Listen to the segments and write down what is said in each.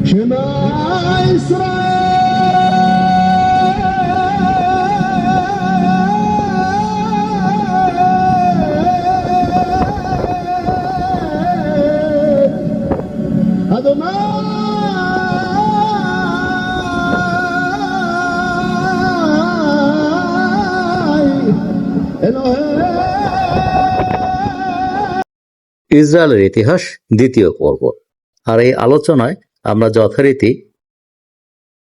شما إسرائيل أدوناي ইসরায়েলের ইতিহাস দ্বিতীয় পর্ব। আর এই আলোচনায় আমরা যথারীতি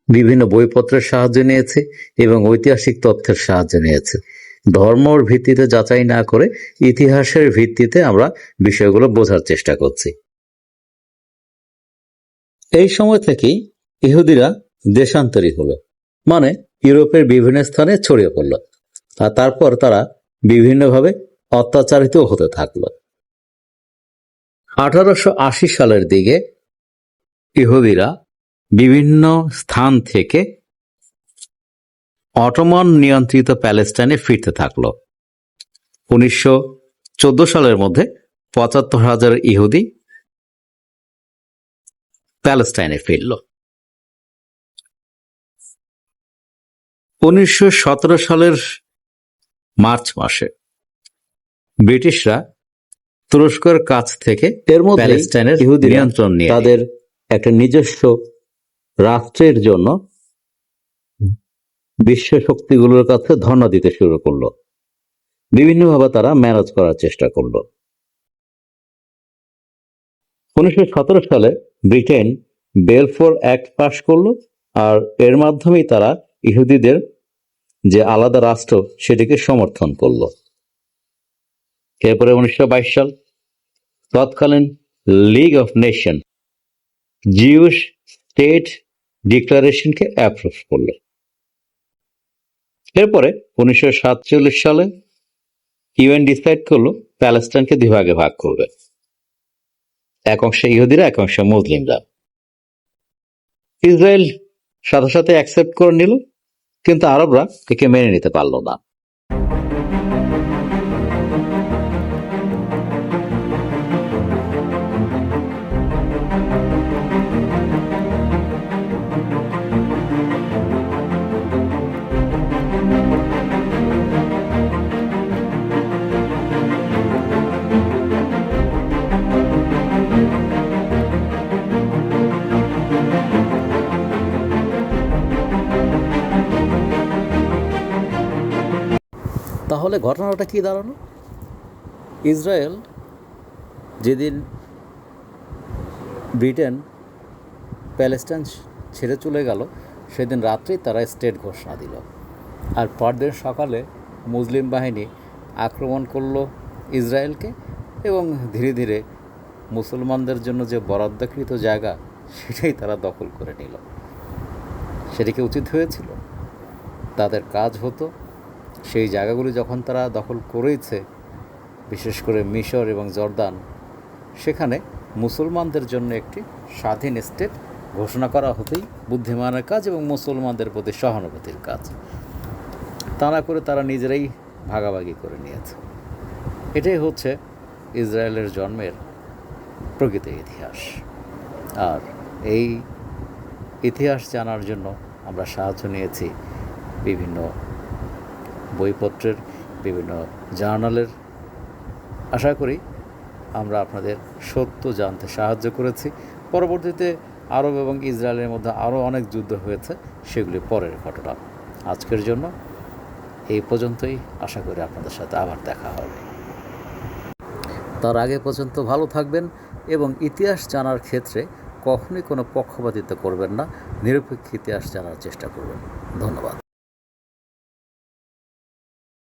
বিভিন্ন বইপত্রের সাহায্য নিয়েছি এবং ঐতিহাসিক তথ্যের সাহায্য নিয়েছি। ধর্মর ভিত্তিতে যাচাই না করে ইতিহাসের ভিত্তিতে আমরা বিষয়গুলো বোঝার চেষ্টা করছি। এই সময় থেকেই ইহুদিরা দেশান্তরী হলো, মানে ইউরোপের বিভিন্ন স্থানে ছড়িয়ে পড়ল, আর তারপর তারা বিভিন্নভাবে অত্যাচারিত হতে থাকলো। 1880 সালের দিকে ইহুদিরা বিভিন্ন স্থান থেকে অটোমান নিয়ন্ত্রিত প্যালেস্টাইনে ফিরতে থাকলো। 1914 সালের মধ্যে 75,000 ইহুদি প্যালেস্টাইনে ফিরল। 1917 সালের মার্চ মাসে ব্রিটিশরা তুরস্কের কাছ থেকে এর মধ্যে প্যালেস্টাইনের ইহুদি নিয়ন্ত্রণ নিয়ে তাদের একটা নিজস্ব রাষ্ট্রের জন্য বিশ্ব শক্তিগুলোর কাছে ধর্ণা দিতে শুরু করলো। বিভিন্নভাবে তারা ম্যানেজ করার চেষ্টা করলো। 1917 সালে ব্রিটেন বেলফোর অ্যাক্ট পাশ করলো, আর এর মাধ্যমেই তারা ইহুদিদের যে আলাদা রাষ্ট্র সেটিকে সমর্থন করলো। এরপরে 1922 সাল তৎকালীন league of nation Jewish state ডিক্লারেশনকে অ্যাপ্রুভ করল। এরপরে 1947 সালে ইউএন ডিসাইড করলো প্যালেস্টাইনকে দুই ভাগে ভাগ করবে, এক অংশে ইহুদিরা, এক অংশে মুসলিমরা। ইসরায়েল সাথে সাথে অ্যাকসেপ্ট করে নিল, কিন্তু আরবরা একে মেনে নিতে পারল না। তাহলে ঘটনাটা কি দাঁড়ালো? ইসরায়েল যেদিন ব্রিটেন প্যালেস্টাইন ছেড়ে চলে গেল, সেদিন রাত্রেই তারা স্টেট ঘোষণা দিল, আর পরদিন সকালে মুসলিম বাহিনী আক্রমণ করলো ইসরায়েলকে এবং ধীরে ধীরে মুসলমানদের জন্য যে বরাদ্দকৃত জায়গা সেটাই তারা দখল করে নিল। সেটা কি উচিত হয়েছিল? তাদের কাজ হতো সেই জায়গাগুলি যখন তারা দখল করেছে, বিশেষ করে মিশর এবং জর্দান, সেখানে মুসলমানদের জন্য একটি স্বাধীন স্টেট ঘোষণা করা হতেই বুদ্ধিমানের কাজ এবং মুসলমানদের প্রতি সহানুভূতির কাজ। তা না করে তারা নিজেরাই ভাগাভাগি করে নিয়েছে। এটাই হচ্ছে ইসরায়েলের জন্মের প্রকৃত ইতিহাস। আর এই ইতিহাস জানার জন্য আমরা সাহায্য নিয়েছি বিভিন্ন বইপত্রের, বিভিন্ন জার্নালের। আশা করি আমরা আপনাদের সত্য জানতে সাহায্য করেছি। পরবর্তীতে আরব এবং ইসরায়েলের মধ্যে আরও অনেক যুদ্ধ হয়েছে, সেগুলি পরের ঘটনা। আজকের জন্য এই পর্যন্তই। আশা করি আপনাদের সাথে আবার দেখা হবে। তার আগে পর্যন্ত ভালো থাকবেন এবং ইতিহাস জানার ক্ষেত্রে কখনোই কোনো পক্ষপাতিত্ব করবেন না, নিরপেক্ষ ইতিহাস জানার চেষ্টা করবেন। ধন্যবাদ।